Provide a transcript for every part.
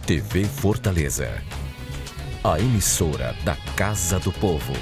TV Fortaleza, a emissora da Casa do Povo.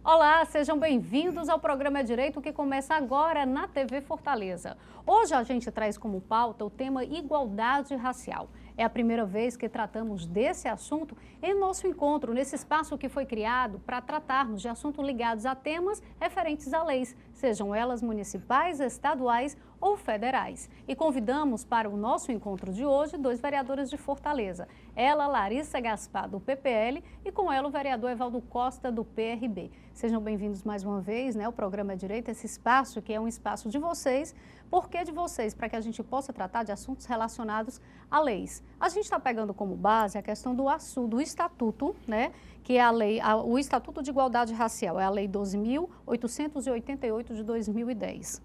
Olá, sejam bem-vindos ao programa Direito que começa agora na TV Fortaleza. Hoje a gente traz como pauta o tema igualdade racial. É a primeira vez que tratamos desse assunto em nosso encontro, nesse espaço que foi criado para tratarmos de assuntos ligados a temas referentes a leis, sejam elas municipais, estaduais ou federais. E convidamos para o nosso encontro de hoje dois vereadores de Fortaleza. Ela, Larissa Gaspar, do PPL, e com ela o vereador Evaldo Costa, do PRB. Sejam bem-vindos mais uma vez, né? O programa Direito, esse espaço que é um espaço de vocês. Por que de vocês? Para que a gente possa tratar de assuntos relacionados a leis. A gente está pegando como base a questão do Estatuto, né? Que é o Estatuto de Igualdade Racial, é a Lei 12.888 de 2010.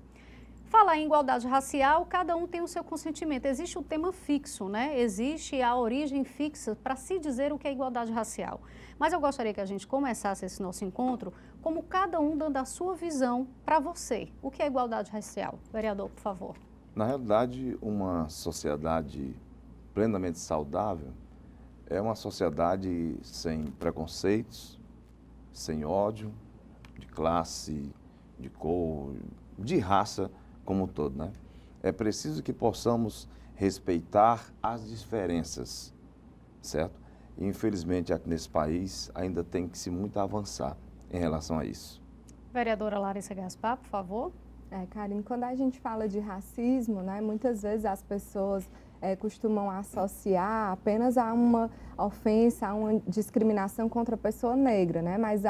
Falar em igualdade racial, cada um tem o seu consentimento. Existe o tema fixo, né? Existe a origem fixa para se dizer o que é igualdade racial. Mas eu gostaria que a gente começasse esse nosso encontro como cada um dando a sua visão para você. O que é igualdade racial? Vereador, por favor. Na realidade, uma sociedade plenamente saudável é uma sociedade sem preconceitos, sem ódio, de classe, de cor, de raça como um todo, né? É preciso que possamos respeitar as diferenças, certo? E, infelizmente, aqui nesse país ainda tem que se muito avançar em relação a isso. Vereadora Larissa Gaspar, por favor. Karine, quando a gente fala de racismo, né, muitas vezes as pessoas costumam associar apenas a uma ofensa, a uma discriminação contra a pessoa negra, né? Mas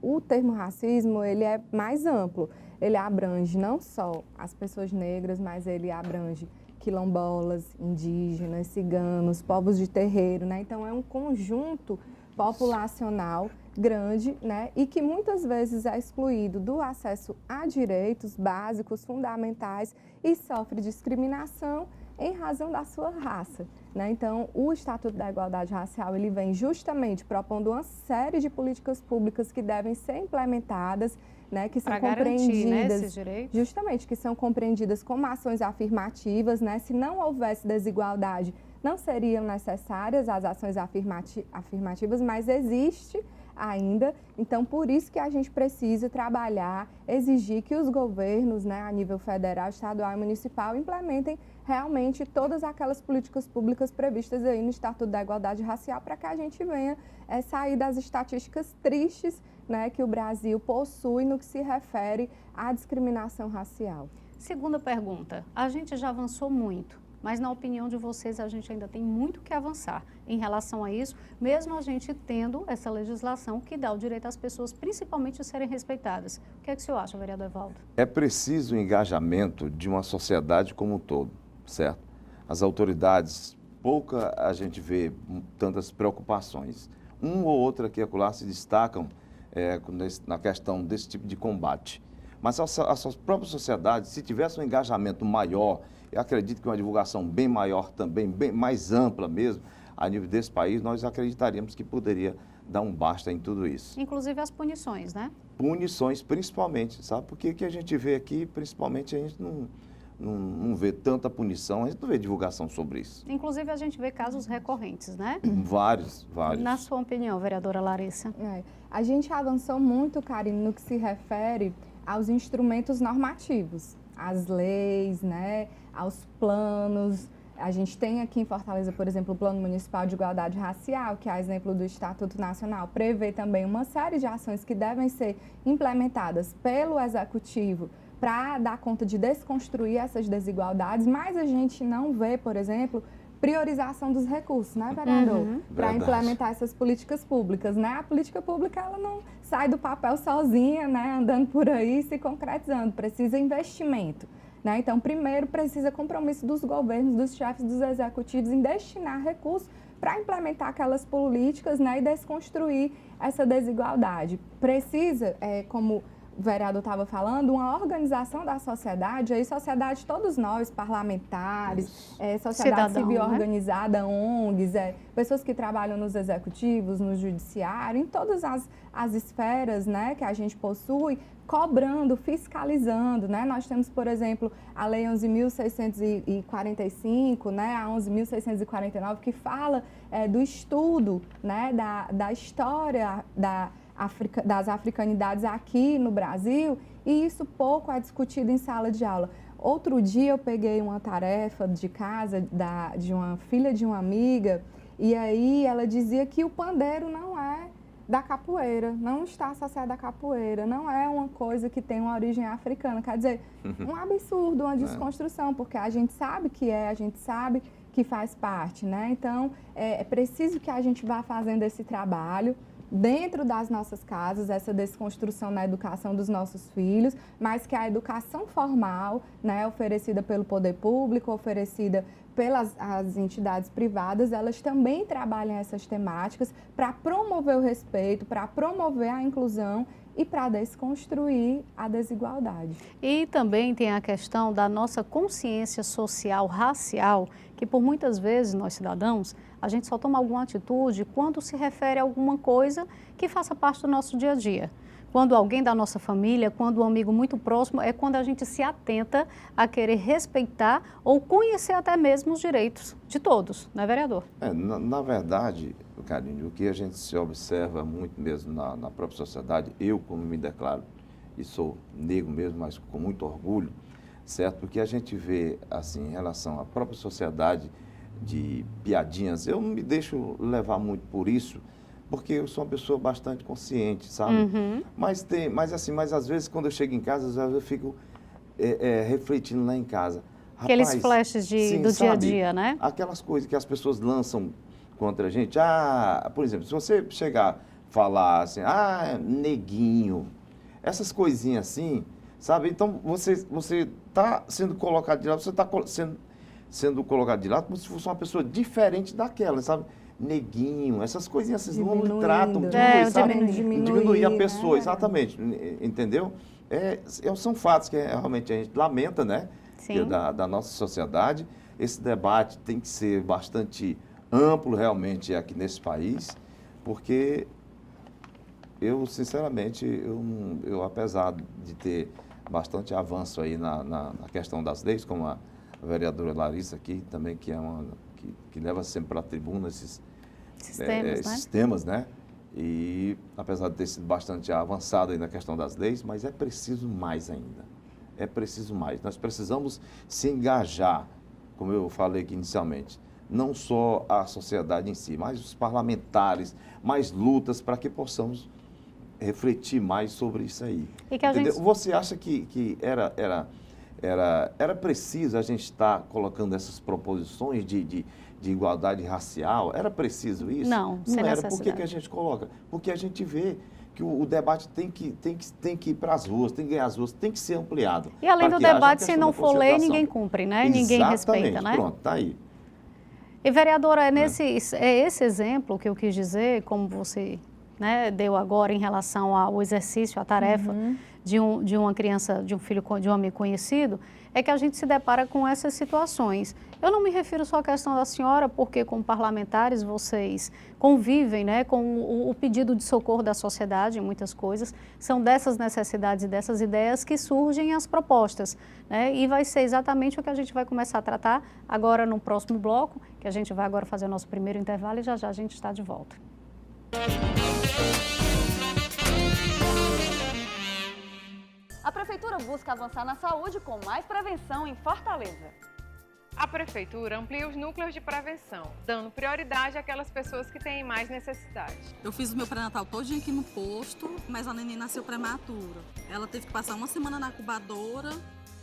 o termo racismo, ele é mais amplo. Ele abrange não só as pessoas negras, mas ele abrange quilombolas, indígenas, ciganos, povos de terreiro, né? Então, é um conjunto populacional grande, né? E que muitas vezes é excluído do acesso a direitos básicos, fundamentais e sofre discriminação em razão da sua raça, né? Então, o Estatuto da Igualdade Racial, ele vem justamente propondo uma série de políticas públicas que devem ser implementadas, né, que são compreendidas, né, esses direitos? Justamente, que são compreendidas como ações afirmativas, né? Se não houvesse desigualdade, não seriam necessárias as ações afirmativas, mas existe ainda, então por isso que a gente precisa trabalhar, exigir que os governos, né, a nível federal, estadual e municipal implementem realmente todas aquelas políticas públicas previstas aí no Estatuto da Igualdade Racial para que a gente venha sair das estatísticas tristes, né, que o Brasil possui no que se refere à discriminação racial. Segunda pergunta, a gente já avançou muito, mas na opinião de vocês a gente ainda tem muito que avançar em relação a isso, mesmo a gente tendo essa legislação que dá o direito às pessoas, principalmente, serem respeitadas. O que é que o senhor acha, vereador Evaldo? É preciso o engajamento de uma sociedade como um todo, certo? As autoridades, pouca a gente vê tantas preocupações. Um ou outro aqui e acolá se destacam na questão desse tipo de combate. Mas a própria sociedade, se tivesse um engajamento maior, eu acredito que uma divulgação bem maior também, bem mais ampla mesmo, a nível desse país, nós acreditaríamos que poderia dar um basta em tudo isso. Inclusive as punições, né? Punições, principalmente, sabe? Porque o que a gente vê aqui, principalmente, a gente não vê tanta punição, a gente não vê divulgação sobre isso. Inclusive, a gente vê casos recorrentes, né? Vários. Na sua opinião, vereadora Larissa? A gente avançou muito, Karine, no que se refere aos instrumentos normativos, às leis, né, aos planos. A gente tem aqui em Fortaleza, por exemplo, o Plano Municipal de Igualdade Racial, que, a exemplo do Estatuto Nacional, prevê também uma série de ações que devem ser implementadas pelo Executivo para dar conta de desconstruir essas desigualdades, mas a gente não vê, por exemplo, priorização dos recursos, né, vereador? Para implementar essas políticas públicas, né? A política pública, ela não sai do papel sozinha, né, andando por aí, se concretizando. Precisa investimento, né? Então, primeiro, precisa compromisso dos governos, dos chefes dos executivos em destinar recursos para implementar aquelas políticas, né, e desconstruir essa desigualdade. Precisa, como o vereador estava falando, uma organização da sociedade, aí sociedade, todos nós, parlamentares, sociedade Cidadão, civil né? organizada, ONGs, pessoas que trabalham nos executivos, no judiciário, em todas as esferas, né, que a gente possui, cobrando, fiscalizando, né? Nós temos, por exemplo, a Lei 11.645, né, a 11.649, que fala do estudo, né, da história das africanidades aqui no Brasil, e isso pouco é discutido em sala de aula. Outro dia eu peguei uma tarefa de casa de uma filha de uma amiga, e aí ela dizia que o pandeiro não é da capoeira, não está associado à capoeira, não é uma coisa que tem uma origem africana. Quer dizer, um absurdo, uma desconstrução, porque a gente sabe que a gente sabe que faz parte, né? Então, é preciso que a gente vá fazendo esse trabalho dentro das nossas casas, essa desconstrução na educação dos nossos filhos, mas que a educação formal, né, oferecida pelo poder público, oferecida pelas as entidades privadas, elas também trabalham essas temáticas para promover o respeito, para promover a inclusão e para desconstruir a desigualdade. E também tem a questão da nossa consciência social racial, que por muitas vezes nós cidadãos, a gente só toma alguma atitude quando se refere a alguma coisa que faça parte do nosso dia a dia. Quando alguém da nossa família, quando um amigo muito próximo, é quando a gente se atenta a querer respeitar ou conhecer até mesmo os direitos de todos, não é, vereador? Na verdade, Karine, o que a gente se observa muito mesmo na própria sociedade, eu como me declaro, e sou negro mesmo, mas com muito orgulho, certo? Porque a gente vê, assim, em relação à própria sociedade de piadinhas, eu não me deixo levar muito por isso, porque eu sou uma pessoa bastante consciente, sabe? Uhum. Mas às vezes quando eu chego em casa, às vezes eu fico refletindo lá em casa. Aqueles Rapaz, flashes sim, do dia a sabe? dia, né? Aquelas coisas que as pessoas lançam contra a gente. Por exemplo, se você chegar falar assim, neguinho, essas coisinhas assim, sabe? Então você está sendo colocado de lado, você está sendo colocado de lado como se fosse uma pessoa diferente daquela, sabe? Neguinho, essas coisinhas, vocês não me tratam, diminuir a pessoa, né? Exatamente, entendeu? São fatos que realmente a gente lamenta, né? Sim. Da nossa sociedade. Esse debate tem que ser bastante amplo realmente aqui nesse país, porque eu, sinceramente, eu apesar de ter bastante avanço aí na questão das leis, como a vereadora Larissa aqui também, que é que leva sempre para a tribuna esses temas, né? E apesar de ter sido bastante avançado aí na questão das leis, mas é preciso mais ainda. É preciso mais. Nós precisamos se engajar, como eu falei aqui inicialmente, não só a sociedade em si, mas os parlamentares, mais lutas para que possamos refletir mais sobre isso aí. E que a gente... Você acha que era preciso a gente estar colocando essas proposições de igualdade racial? Era preciso isso? Não, sem era. necessidade. Por que a gente coloca? Porque a gente vê que o debate tem que ir para as ruas, tem que ganhar as ruas, tem que ser ampliado. E além do debate, se não for lei, ninguém cumpre, né? Ninguém respeita, né? Pronto, tá aí. E, vereadora, é esse exemplo que eu quis dizer, como você, né, deu agora em relação ao exercício, à tarefa de uma criança, de um filho, de um amigo conhecido, é que a gente se depara com essas situações. Eu não me refiro só à questão da senhora, porque como parlamentares vocês convivem, né, com o pedido de socorro da sociedade em muitas coisas. São dessas necessidades e dessas ideias que surgem as propostas, né, e vai ser exatamente o que a gente vai começar a tratar agora no próximo bloco, que a gente vai agora fazer o nosso primeiro intervalo e já a gente está de volta. A Prefeitura busca avançar na saúde com mais prevenção em Fortaleza. A Prefeitura amplia os núcleos de prevenção, dando prioridade àquelas pessoas que têm mais necessidade. Eu fiz o meu pré-natal todinho aqui no posto, mas a neném nasceu prematura. Ela teve que passar uma semana na incubadora,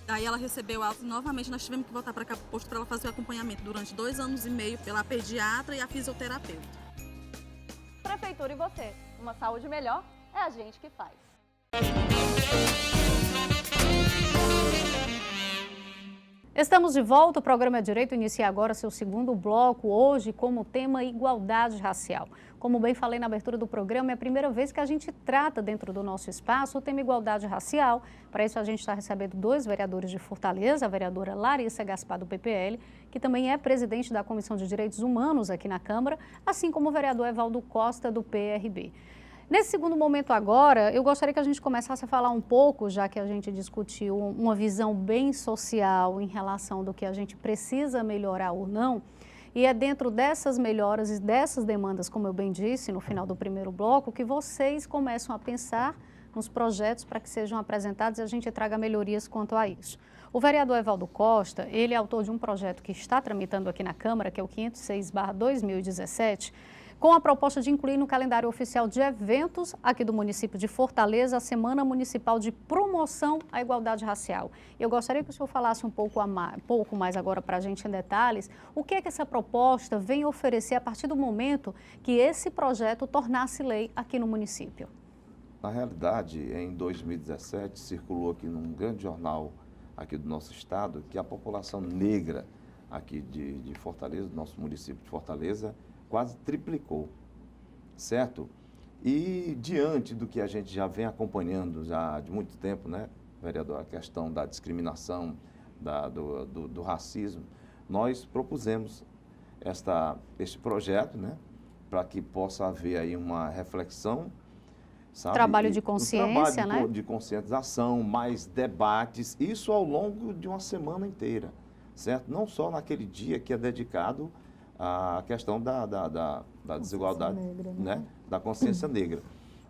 daí ela recebeu alta e novamente nós tivemos que voltar para cá para o posto para ela fazer o acompanhamento durante 2 anos e meio pela pediatra e a fisioterapeuta. Prefeitura e você, uma saúde melhor é a gente que faz. Estamos de volta, o programa Direito inicia agora seu segundo bloco, hoje como tema igualdade racial. Como bem falei na abertura do programa, é a primeira vez que a gente trata dentro do nosso espaço o tema igualdade racial. Para isso a gente está recebendo 2 vereadores de Fortaleza, a vereadora Larissa Gaspar do PPL, que também é presidente da Comissão de Direitos Humanos aqui na Câmara, assim como o vereador Evaldo Costa do PRB. Nesse segundo momento agora, eu gostaria que a gente começasse a falar um pouco, já que a gente discutiu uma visão bem social em relação do que a gente precisa melhorar ou não, e é dentro dessas melhoras e dessas demandas, como eu bem disse no final do primeiro bloco, que vocês começam a pensar nos projetos para que sejam apresentados e a gente traga melhorias quanto a isso. O vereador Evaldo Costa, ele é autor de um projeto que está tramitando aqui na Câmara, que é o 506/2017, com a proposta de incluir no calendário oficial de eventos aqui do município de Fortaleza a Semana Municipal de Promoção à Igualdade Racial. Eu gostaria que o senhor falasse um pouco mais agora para a gente em detalhes, o que é que essa proposta vem oferecer a partir do momento que esse projeto tornasse lei aqui no município. Na realidade, em 2017, circulou aqui num grande jornal aqui do nosso estado que a população negra aqui de Fortaleza, do nosso município de Fortaleza, quase triplicou, certo? E diante do que a gente já vem acompanhando já de muito tempo, né, vereador, a questão da discriminação, do racismo, nós propusemos este projeto, né, para que possa haver aí uma reflexão, sabe? Trabalho de consciência, trabalho de conscientização, mais debates, isso ao longo de uma semana inteira, certo? Não só naquele dia que é dedicado a questão da desigualdade, negra, né? Da consciência negra,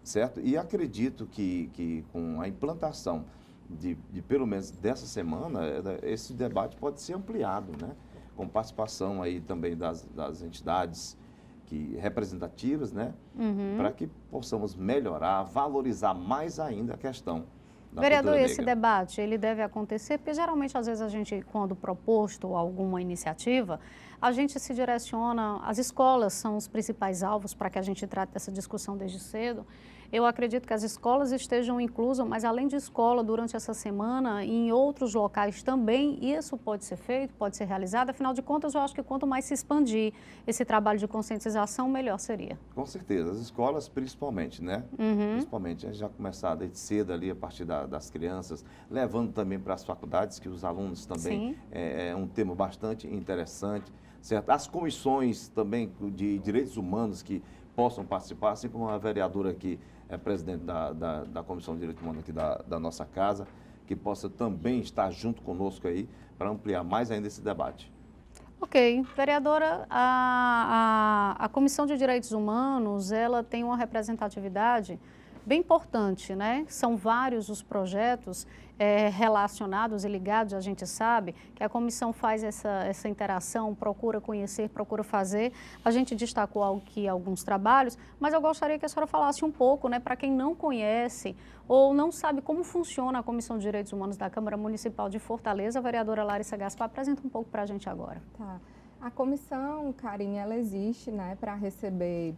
certo? E acredito que com a implantação de pelo menos dessa semana, esse debate pode ser ampliado, né? Com participação aí também das entidades representativas, né? Para que possamos melhorar, valorizar mais ainda a questão da Vereador, cultura esse negra. debate, ele deve acontecer, porque geralmente, às vezes, a gente, quando proposto alguma iniciativa, a gente se direciona, as escolas são os principais alvos para que a gente trate dessa discussão desde cedo. Eu acredito que as escolas estejam inclusas, mas além de escola, durante essa semana, em outros locais também, isso pode ser feito, pode ser realizado. Afinal de contas, eu acho que quanto mais se expandir esse trabalho de conscientização, melhor seria. Com certeza, as escolas principalmente, né? Principalmente, a gente já começar desde cedo ali, a partir das crianças, levando também para as faculdades, que os alunos também, é um tema bastante interessante, certo? As comissões também de direitos humanos que possam participar, assim como a vereadora aqui, é presidente da Comissão de Direitos Humanos aqui da nossa casa, que possa também estar junto conosco aí para ampliar mais ainda esse debate. Ok. Vereadora, a Comissão de Direitos Humanos, ela tem uma representatividade bem importante, né? São vários os projetos relacionados e ligados, a gente sabe que a comissão faz essa interação, procura conhecer, procura fazer. A gente destacou aqui alguns trabalhos, mas eu gostaria que a senhora falasse um pouco, né, para quem não conhece ou não sabe como funciona a Comissão de Direitos Humanos da Câmara Municipal de Fortaleza. A vereadora Larissa Gaspar apresenta um pouco para a gente agora. Tá. A comissão, Karine, ela existe, né, para receber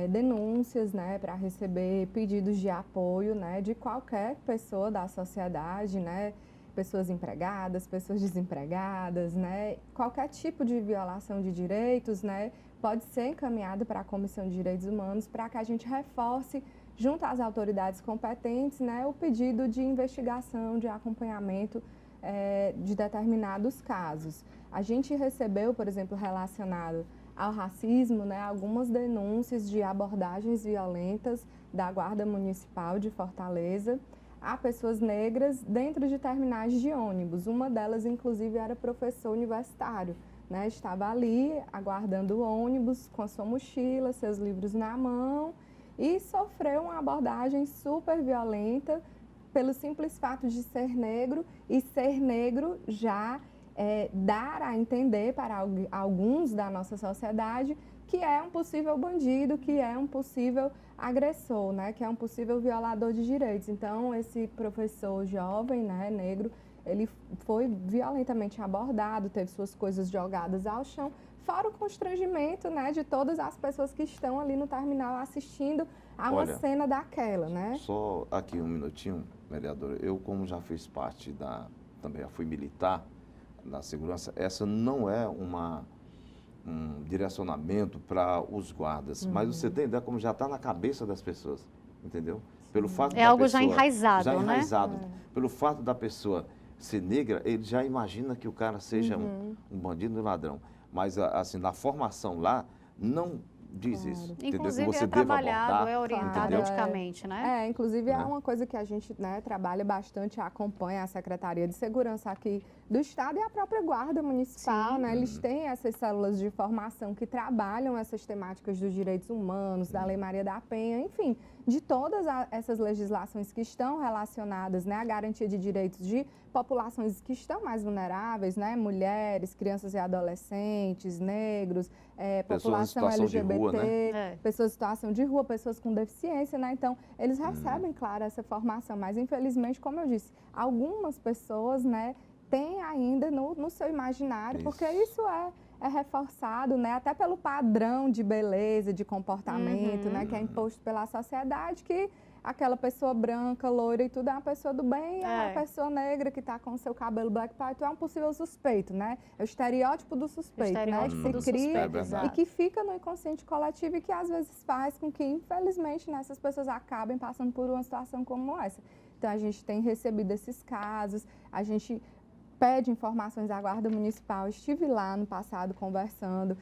denúncias, né, para receber pedidos de apoio, né, de qualquer pessoa da sociedade, né, pessoas empregadas, pessoas desempregadas, né, qualquer tipo de violação de direitos, né, pode ser encaminhado para a Comissão de Direitos Humanos para que a gente reforce junto às autoridades competentes, né, o pedido de investigação, de acompanhamento de determinados casos. A gente recebeu, por exemplo, relacionado ao racismo, né, algumas denúncias de abordagens violentas da Guarda Municipal de Fortaleza a pessoas negras dentro de terminais de ônibus. Uma delas, inclusive, era professor universitário, né, estava ali aguardando o ônibus com a sua mochila, seus livros na mão e sofreu uma abordagem super violenta pelo simples fato de ser negro e ser negro já dar a entender para alguns da nossa sociedade que é um possível bandido, que é um possível agressor, né? Que é um possível violador de direitos. Então, esse professor jovem, né, negro, ele foi violentamente abordado, teve suas coisas jogadas ao chão, fora o constrangimento, né, de todas as pessoas que estão ali no terminal assistindo a uma cena daquela, né? Só aqui um minutinho, vereadora. Eu, como já fiz parte também já fui militar, na segurança, essa não é um direcionamento para os guardas, mas você tem ideia como já está na cabeça das pessoas, entendeu? Pelo fato É algo já enraizado, já né? enraizado. Pelo fato da pessoa ser negra, ele já imagina que o cara seja um bandido, um ladrão. Mas, assim, na formação lá, não diz isso. Entendeu? Inclusive Que você é deva trabalhado, abordar, é orientado entendeu? eticamente, né? Inclusive é Né? uma coisa que a gente, né, trabalha bastante, acompanha a Secretaria de Segurança aqui do Estado e a própria Guarda Municipal, Sim. né? Eles têm essas células de formação que trabalham essas temáticas dos direitos humanos, da Lei Maria da Penha, enfim, de todas essas legislações que estão relacionadas, né, à garantia de direitos de populações que estão mais vulneráveis, né? Mulheres, crianças e adolescentes, negros, Pessoas em população situação de LGBT, rua, né? pessoas em situação de rua, pessoas com deficiência, né? Então, eles recebem, claro, essa formação, mas infelizmente, como eu disse, algumas pessoas, né, têm ainda no seu imaginário, porque isso é reforçado, né, até pelo padrão de beleza, de comportamento, né, que é imposto pela sociedade, que aquela pessoa branca, loira e tudo é uma pessoa do bem, e a pessoa negra que está com o seu cabelo black power é um possível suspeito, né? É o estereótipo do suspeito, né? Que se cria e que fica no inconsciente coletivo e que às vezes faz com que, infelizmente, né, essas pessoas acabem passando por uma situação como essa. Então, a gente tem recebido esses casos, a gente pede informações à Guarda Municipal. Estive lá no passado conversando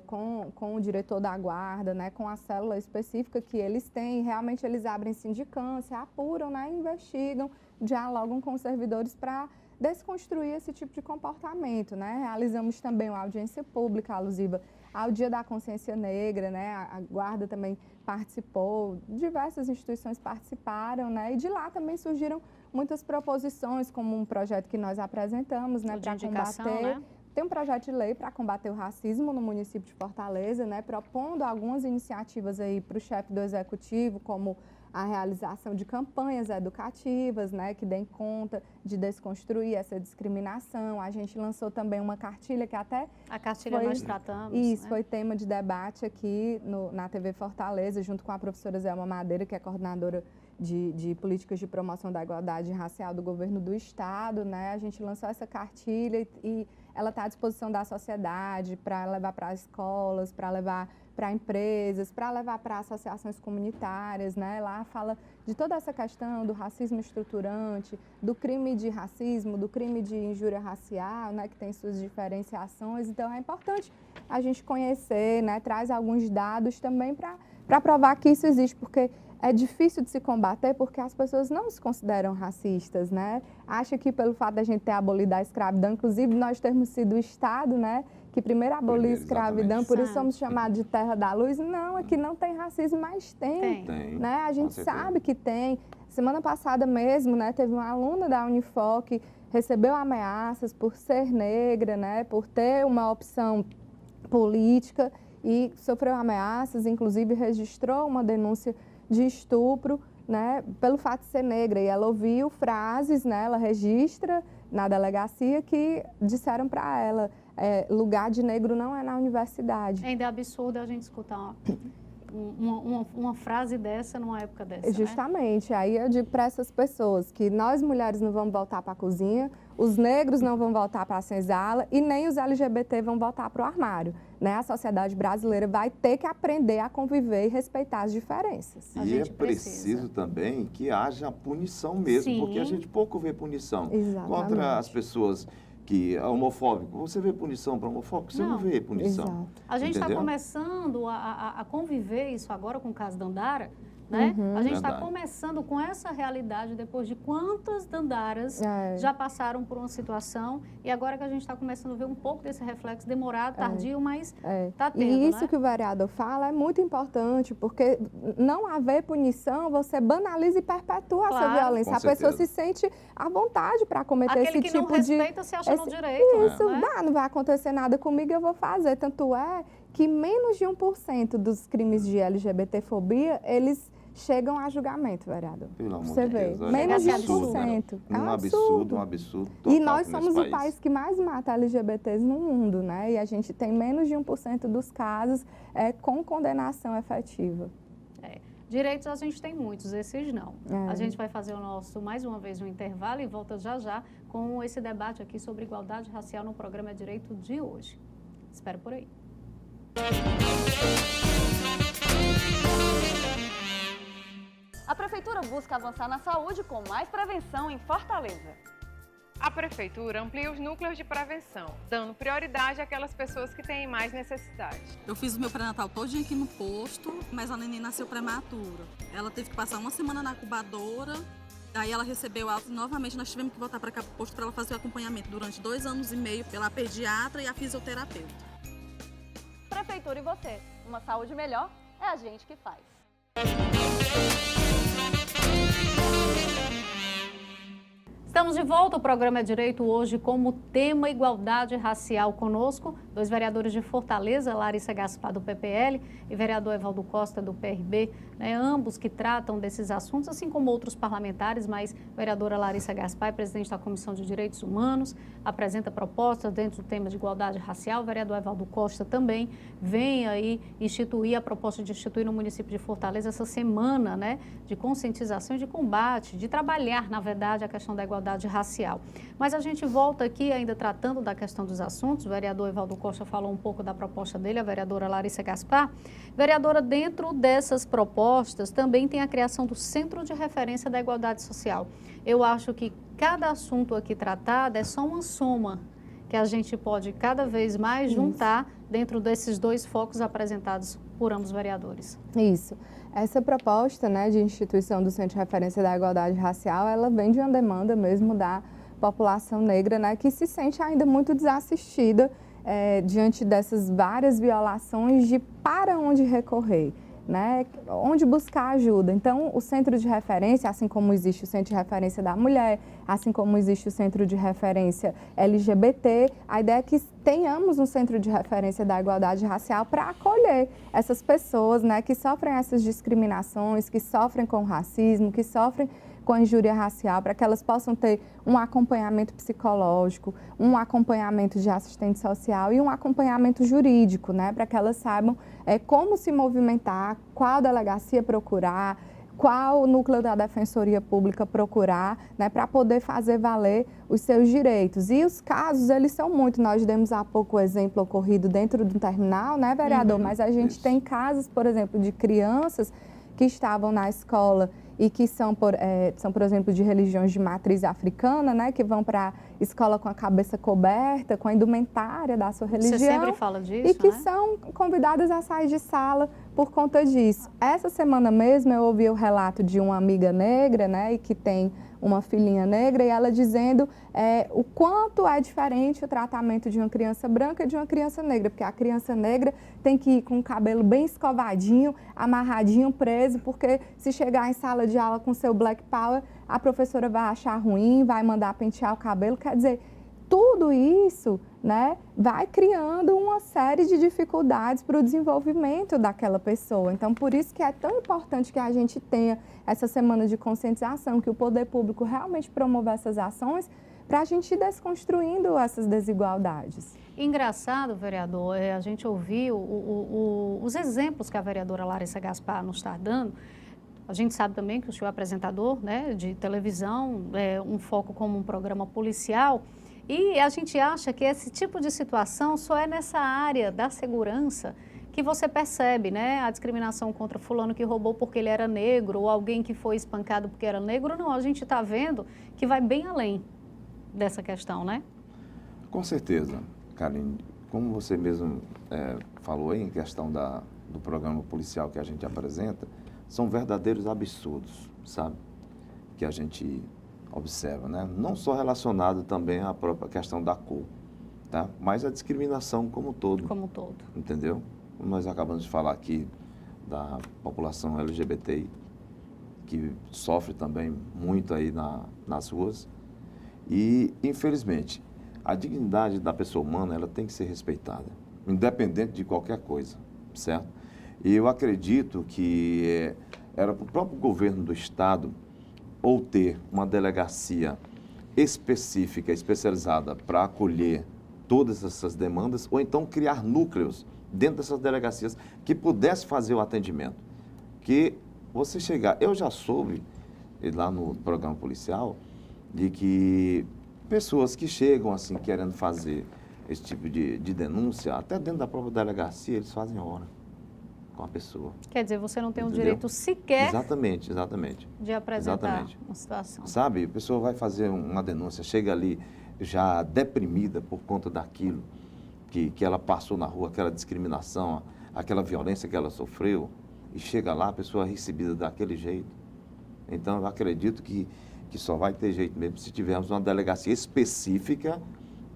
com o diretor da Guarda, né, com a célula específica que eles têm. Realmente eles abrem sindicância, apuram, né, investigam, dialogam com os servidores para desconstruir esse tipo de comportamento, né? Realizamos também uma audiência pública alusiva ao Dia da Consciência Negra, né? A Guarda também participou, diversas instituições participaram, né? E de lá também surgiram muitas proposições, como um projeto que nós apresentamos, né, para combater. Né? Tem um projeto de lei para combater o racismo no município de Fortaleza, né, propondo algumas iniciativas aí para o chefe do executivo, como a realização de campanhas educativas, né, que deem conta de desconstruir essa discriminação. A gente lançou também uma cartilha que até... A cartilha nós tratamos. Isso, né? foi tema de debate aqui na TV Fortaleza, junto com a professora Zelma Madeira, que é coordenadora de políticas de promoção da igualdade racial do governo do Estado, né? A gente lançou essa cartilha e ela está à disposição da sociedade para levar para as escolas, para levar para empresas, para levar para associações comunitárias, né? Lá fala de toda essa questão do racismo estruturante, do crime de racismo, do crime de injúria racial, né? Que tem suas diferenciações. Então, é importante a gente conhecer, né? Traz alguns dados também para provar que isso existe, porque é difícil de se combater porque as pessoas não se consideram racistas, né? Acha que pelo fato da gente ter abolido a escravidão, inclusive nós termos sido o Estado, né, que primeiro aboliu a escravidão, por isso somos chamados de terra da luz. Não, aqui não tem racismo, mas tem. Né? A gente sabe que tem. Semana passada mesmo, né, teve uma aluna da Unifor que recebeu ameaças por ser negra, né, por ter uma opção política e sofreu ameaças, inclusive registrou uma denúncia de estupro, né, pelo fato de ser negra. E ela ouviu frases, né, ela registra na delegacia que disseram para ela, lugar de negro não é na universidade. Ainda é absurdo a gente escutar uma frase dessa numa época dessa, Justamente. Né? Aí eu digo para essas pessoas que nós mulheres não vamos voltar para a cozinha, os negros não vão voltar para a senzala e nem os LGBT vão voltar para o armário. Né? A sociedade brasileira vai ter que aprender a conviver e respeitar as diferenças. E é preciso também que haja punição mesmo, porque a gente pouco vê punição contra as pessoas que é homofóbico. Você vê punição para homofóbico? Você não vê punição. Exato. A gente está começando a conviver isso agora com o caso Dandara, né? A gente está começando com essa realidade depois de quantas Dandaras já passaram por uma situação e agora que a gente está começando a ver um pouco desse reflexo demorado, tardio, mas está tendo, E isso, né? que o vereador fala é muito importante, porque não haver punição, você banaliza e perpetua essa violência. A pessoa se sente à vontade para cometer esse tipo de... Aquele que não respeita se acha no direito. Isso, né? não vai acontecer nada comigo, eu vou fazer. Tanto é que menos de 1% dos crimes de LGBTfobia, eles chegam a julgamento, vereador. Pelo amor Você de vê, Deus, menos de 1%. É um absurdo. Total e nós somos o país que mais mata LGBTs no mundo, né? E a gente tem menos de 1% dos casos com condenação efetiva. Direitos a gente tem muitos, esses não. É. A gente vai fazer o nosso, mais uma vez, um intervalo e volta já já com esse debate aqui sobre igualdade racial no programa Direito de hoje. Espero por aí. A Prefeitura busca avançar na saúde com mais prevenção em Fortaleza. A Prefeitura amplia os núcleos de prevenção, dando prioridade àquelas pessoas que têm mais necessidade. Eu fiz o meu pré-natal todinho aqui no posto, mas a neném nasceu prematura. Ela teve que passar uma semana na incubadora, daí ela recebeu alta e novamente nós tivemos que voltar para cá para o posto para ela fazer o acompanhamento durante 2 anos e meio pela pediatra e a fisioterapeuta. Prefeitura e você, uma saúde melhor é a gente que faz. Estamos de volta ao programa Direito hoje como tema igualdade racial. Conosco, 2 vereadores de Fortaleza, Larissa Gaspar do PPL e vereador Evaldo Costa do PRB, né, ambos que tratam desses assuntos, assim como outros parlamentares, mas a vereadora Larissa Gaspar é presidente da Comissão de Direitos Humanos, apresenta propostas dentro do tema de igualdade racial. O vereador Evaldo Costa também vem aí instituir a proposta de instituir no município de Fortaleza essa semana, né, de conscientização e de combate, de trabalhar, na verdade, a questão da igualdade racial. Mas a gente volta aqui ainda tratando da questão dos assuntos. O vereador Evaldo Costa falou um pouco da proposta dele, a vereadora Larissa Gaspar. Vereadora, dentro dessas propostas também tem a criação do Centro de Referência da Igualdade Social. Eu acho que cada assunto aqui tratado é só uma soma que a gente pode cada vez mais juntar dentro desses 2 focos apresentados por ambos vereadores. Isso. Essa proposta, né, de instituição do Centro de Referência da Igualdade Racial, ela vem de uma demanda mesmo da população negra, né, que se sente ainda muito desassistida diante dessas várias violações de para onde recorrer, né, onde buscar ajuda. Então, o Centro de Referência, assim como existe o Centro de Referência da Mulher, assim como existe o Centro de Referência LGBT, a ideia é que tenhamos um Centro de Referência da Igualdade Racial para acolher essas pessoas, né, que sofrem essas discriminações, que sofrem com racismo, que sofrem com a injúria racial, para que elas possam ter um acompanhamento psicológico, um acompanhamento de assistente social e um acompanhamento jurídico, né, para que elas saibam como se movimentar, qual delegacia procurar, qual núcleo da Defensoria Pública procurar, né, para poder fazer valer os seus direitos. E os casos, eles são muitos. Nós demos há pouco o exemplo ocorrido dentro do terminal, né, vereador? Mas a gente tem casos, por exemplo, de crianças que estavam na escola e que são, por exemplo, de religiões de matriz africana, né, que vão para a escola com a cabeça coberta, com a indumentária da sua religião. Você sempre fala disso, e que né? são convidadas a sair de sala por conta disso. Essa semana mesmo eu ouvi o relato de uma amiga negra, né, e que tem uma filhinha negra, e ela dizendo o quanto é diferente o tratamento de uma criança branca e de uma criança negra, porque a criança negra tem que ir com o cabelo bem escovadinho, amarradinho, preso, porque se chegar em sala de aula com seu black power, a professora vai achar ruim, vai mandar pentear o cabelo. Quer dizer, tudo isso, né, vai criando uma série de dificuldades para o desenvolvimento daquela pessoa. Então, por isso que é tão importante que a gente tenha essa semana de conscientização, que o poder público realmente promova essas ações para a gente ir desconstruindo essas desigualdades. Engraçado, vereador, a gente ouviu os exemplos que a vereadora Larissa Gaspar nos está dando. A gente sabe também que o senhor é apresentador, né, de televisão, um foco como um programa policial. E a gente acha que esse tipo de situação só é nessa área da segurança que você percebe, né? A discriminação contra fulano que roubou porque ele era negro ou alguém que foi espancado porque era negro. Não, a gente está vendo que vai bem além dessa questão, né? Com certeza, Karine. Como você mesmo falou aí em questão do programa policial que a gente apresenta, são verdadeiros absurdos, sabe? Que a gente observa, né? Não só relacionado também à própria questão da cor, tá? Mas a discriminação como um todo. Como um todo. Entendeu? Nós acabamos de falar aqui da população LGBT, que sofre também muito aí nas ruas. E, infelizmente, a dignidade da pessoa humana, ela tem que ser respeitada, independente de qualquer coisa, certo? E eu acredito que era para o próprio governo do Estado ou ter uma delegacia específica, especializada para acolher todas essas demandas, ou então criar núcleos dentro dessas delegacias que pudesse fazer o atendimento. Que você chegar... Eu já soube, lá no programa policial, de que pessoas que chegam assim, querendo fazer esse tipo de denúncia, até dentro da própria delegacia, eles fazem hora com a pessoa. Quer dizer, você não tem o Entendeu? direito sequer Exatamente. de apresentar Exatamente. uma situação. Sabe, a pessoa vai fazer uma denúncia, chega ali já deprimida por conta daquilo que ela passou na rua, aquela discriminação, aquela violência que ela sofreu, e chega lá, a pessoa é recebida daquele jeito. Então, eu acredito que só vai ter jeito mesmo se tivermos uma delegacia específica,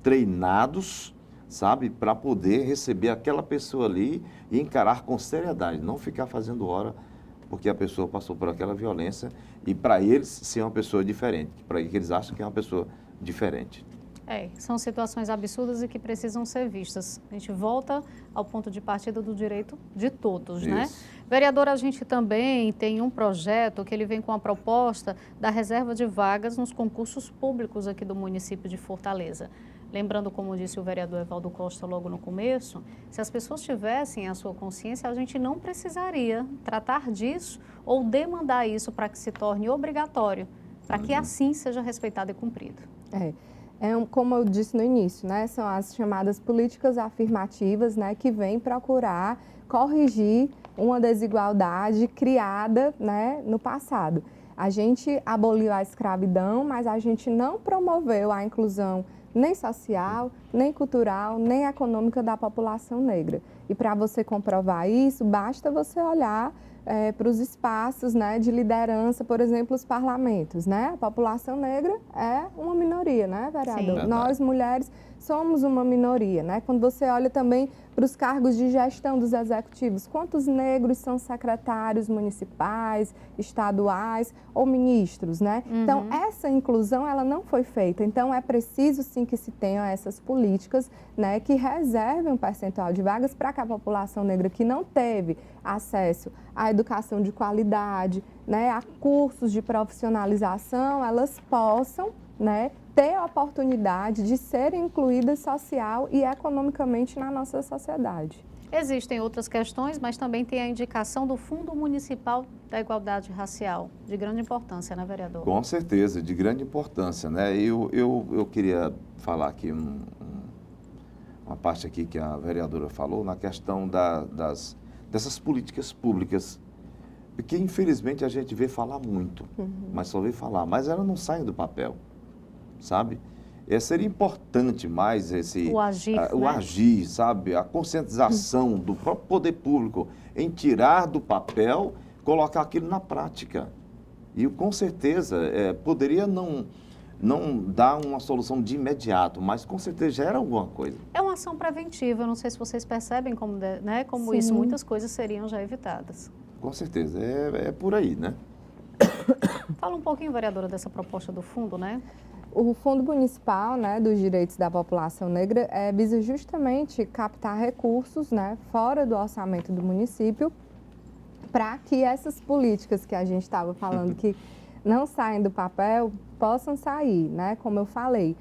treinados, sabe, para poder receber aquela pessoa ali e encarar com seriedade, não ficar fazendo hora porque a pessoa passou por aquela violência e para eles ser uma pessoa diferente, para eles acham que é uma pessoa diferente. São situações absurdas e que precisam ser vistas. A gente volta ao ponto de partida do direito de todos, né? Vereador, a gente também tem um projeto que ele vem com a proposta da reserva de vagas nos concursos públicos aqui do município de Fortaleza. Lembrando, como disse o vereador Evaldo Costa logo no começo, se as pessoas tivessem a sua consciência, a gente não precisaria tratar disso ou demandar isso para que se torne obrigatório, para que assim seja respeitado e cumprido. Como eu disse no início, né, são as chamadas políticas afirmativas, né, que vêm procurar corrigir uma desigualdade criada, né, no passado. A gente aboliu a escravidão, mas a gente não promoveu a inclusão nem social, nem cultural, nem econômica da população negra. E para você comprovar isso, basta você olhar para os espaços, né, de liderança, por exemplo, os parlamentos, né? A população negra é uma minoria, né, vereador? Sim. Nós, mulheres, somos uma minoria, né? Quando você olha também para os cargos de gestão dos executivos, quantos negros são secretários municipais, estaduais ou ministros, né? Então, essa inclusão, ela não foi feita. Então, é preciso, sim, que se tenham essas políticas, né, que reservem um percentual de vagas para que a população negra que não teve acesso à educação de qualidade, né, a cursos de profissionalização, elas possam, né, ter a oportunidade de serem incluídas social e economicamente na nossa sociedade. Existem outras questões, mas também tem a indicação do Fundo Municipal da Igualdade Racial, de grande importância, né, vereador? Com certeza, de grande importância, né? Eu queria falar aqui uma parte aqui que a vereadora falou, na questão dessas políticas públicas, porque infelizmente a gente vê falar muito, mas só vê falar, mas elas não saem do papel, sabe? Seria importante mais o agir, o agir, sabe? A conscientização do próprio poder público em tirar do papel, colocar aquilo na prática. E com certeza poderia não dar uma solução de imediato, mas com certeza já era alguma coisa. É uma ação preventiva, eu não sei se vocês percebem como, né, como isso, muitas coisas seriam já evitadas. Com certeza, é por aí, né? Fala um pouquinho, vereadora, dessa proposta do fundo, né? O Fundo Municipal, né, dos Direitos da População Negra visa justamente captar recursos, né, fora do orçamento do município para que essas políticas que a gente estava falando que não saem do papel possam sair, né? Como eu falei,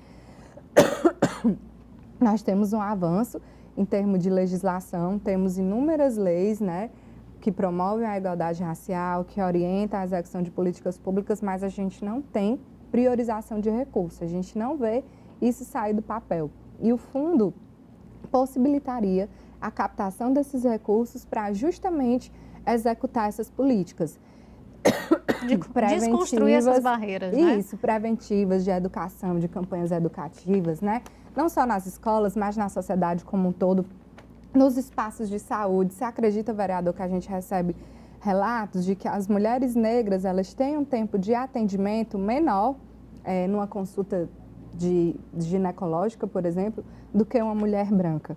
nós temos um avanço em termos de legislação, temos inúmeras leis, né, que promovem a igualdade racial, que orientam a execução de políticas públicas, mas a gente não tem priorização de recursos, a gente não vê isso sair do papel. E o fundo possibilitaria a captação desses recursos para justamente executar essas políticas. Desconstruir essas barreiras, né? Isso, preventivas, de educação, de campanhas educativas, né? Não só nas escolas, mas na sociedade como um todo, nos espaços de saúde. Você acredita, vereador, que a gente recebe relatos de que as mulheres negras, elas têm um tempo de atendimento menor numa consulta ginecológica, por exemplo, do que uma mulher branca.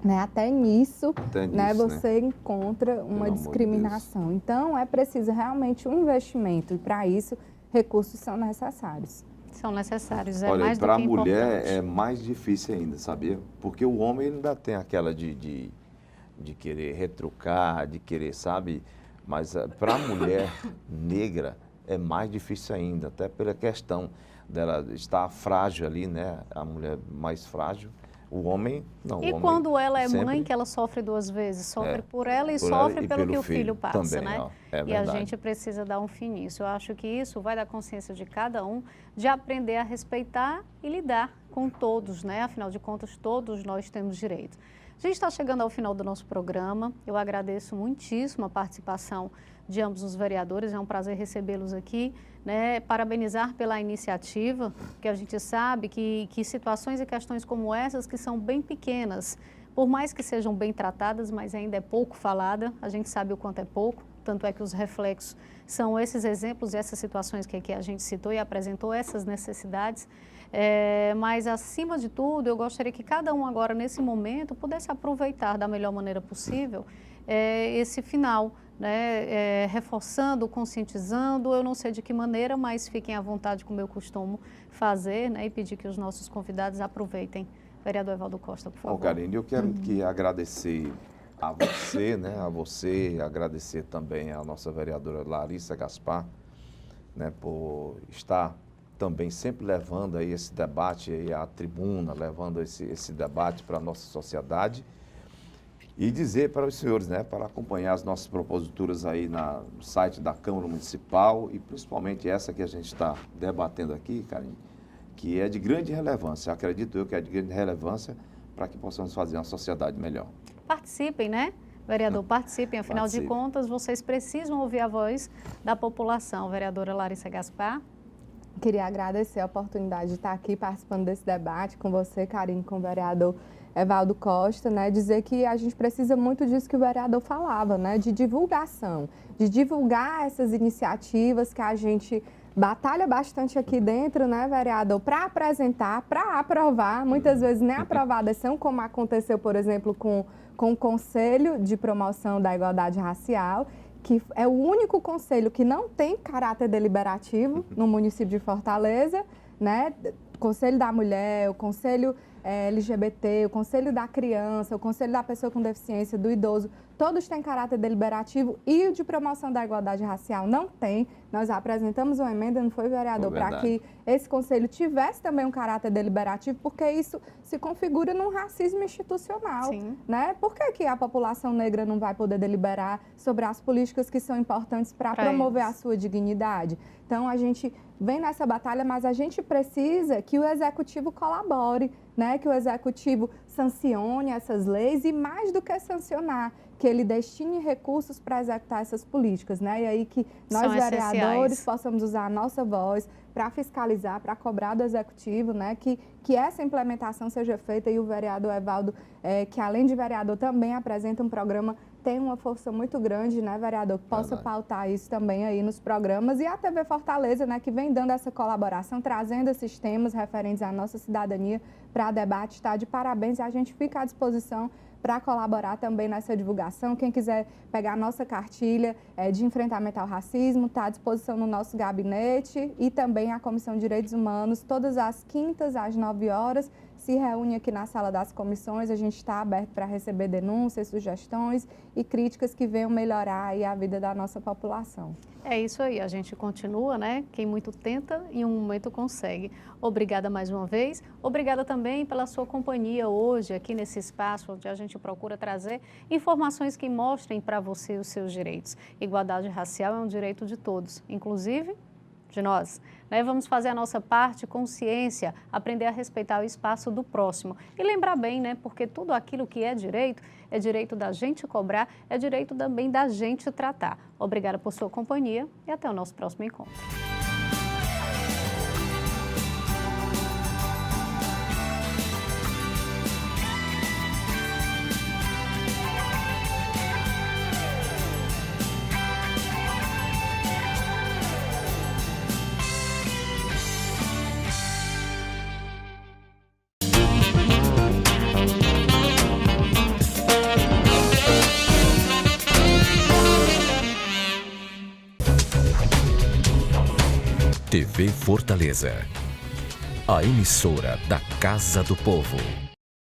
Né? Até nisso, né, você encontra uma discriminação. Então, é preciso realmente um investimento e, para isso, recursos são necessários. São necessários, Olha, mais do que para a importante. mulher é mais difícil ainda, sabia? Porque o homem ainda tem aquela de querer retrucar, de querer, sabe? Mas para a mulher negra é mais difícil ainda, até pela questão dela estar frágil ali, né? A mulher mais frágil, O homem, não. E o homem quando ela é sempre- mãe, que ela sofre duas vezes, sofre É, por ela e por ela sofre e pelo pelo que o filho filho passa, também, né? ó, é E a verdade. gente precisa dar um fim nisso. Eu acho que isso vai da consciência de cada um, de aprender a respeitar e lidar com todos, né? Afinal de contas, todos nós temos direito. A gente está chegando ao final do nosso programa. Eu agradeço muitíssimo a participação de ambos os vereadores. É um prazer recebê-los aqui, né? Parabenizar pela iniciativa, porque a gente sabe que situações e questões como essas, que são bem pequenas, por mais que sejam bem tratadas, mas ainda é pouco falada, a gente sabe o quanto é pouco, tanto é que os reflexos são esses exemplos e essas situações que a gente citou e apresentou, essas necessidades. Mas, acima de tudo, eu gostaria que cada um agora, nesse momento, pudesse aproveitar da melhor maneira possível esse final, né? Reforçando, conscientizando, eu não sei de que maneira, mas fiquem à vontade, como eu costumo fazer, né? E pedir que os nossos convidados aproveitem. Vereador Evaldo Costa, por favor. Bom, Karine, eu quero que agradecer a você, né? A você, agradecer também à nossa vereadora Larissa Gaspar, né? Por estar também sempre levando aí esse debate aí à tribuna, levando esse debate para a nossa sociedade. E dizer para os senhores, né, para acompanhar as nossas proposituras aí no site da Câmara Municipal e principalmente essa que a gente está debatendo aqui, Karine, que é de grande relevância, acredito eu que é de grande relevância para que possamos fazer uma sociedade melhor. Participem, né? Vereador, participem, afinal de Participe. contas, vocês precisam ouvir a voz da população. Vereadora Larissa Gaspar. Queria agradecer a oportunidade de estar aqui participando desse debate com você, Karine, com o vereador Evaldo Costa, né? Dizer que a gente precisa muito disso que o vereador falava, né? De divulgação, de divulgar essas iniciativas que a gente batalha bastante aqui dentro, né, vereador, para apresentar, para aprovar, muitas vezes nem aprovadas são, como aconteceu, por exemplo, com o Conselho de Promoção da Igualdade Racial, que é o único conselho que não tem caráter deliberativo no município de Fortaleza, né? O Conselho da Mulher, o Conselho LGBT, o Conselho da Criança, o Conselho da Pessoa com Deficiência, do Idoso, todos têm caráter deliberativo e o de promoção da igualdade racial não tem. Nós apresentamos uma emenda, não foi, vereador, para que esse conselho tivesse também um caráter deliberativo, porque isso se configura num racismo institucional. Sim. Né? Por que a população negra não vai poder deliberar sobre as políticas que são importantes para promover eles. a sua dignidade? Então, a gente vem nessa batalha, mas a gente precisa que o executivo colabore, né? Que o executivo sancione essas leis e, mais do que sancionar, que ele destine recursos para executar essas políticas, né? E aí que nós, São vereadores, essenciais. possamos usar a nossa voz para fiscalizar, para cobrar do executivo, né? Que essa implementação seja feita. E o vereador Evaldo, que além de vereador também apresenta um programa, tem uma força muito grande, né, vereador, que possa pautar isso também aí nos programas. E a TV Fortaleza, né, que vem dando essa colaboração, trazendo esses temas referentes à nossa cidadania para debate, está de parabéns, e a gente fica à disposição para colaborar também nessa divulgação. Quem quiser pegar a nossa cartilha de enfrentamento ao racismo, está à disposição no nosso gabinete, e também a Comissão de Direitos Humanos, todas as quintas às 9 horas, se reúne aqui na sala das comissões. A gente está aberto para receber denúncias, sugestões e críticas que venham melhorar aí a vida da nossa população. É isso aí, a gente continua, né? Quem muito tenta, em um momento consegue. Obrigada mais uma vez. Obrigada também pela sua companhia hoje aqui nesse espaço onde a gente procura trazer informações que mostrem para você os seus direitos. Igualdade racial é um direito de todos, inclusive de nós, né? Vamos fazer a nossa parte, consciência, aprender a respeitar o espaço do próximo. E lembrar bem, né? Porque tudo aquilo que é direito da gente cobrar, é direito também da gente tratar. Obrigada por sua companhia e até o nosso próximo encontro. TV Fortaleza, a emissora da Casa do Povo.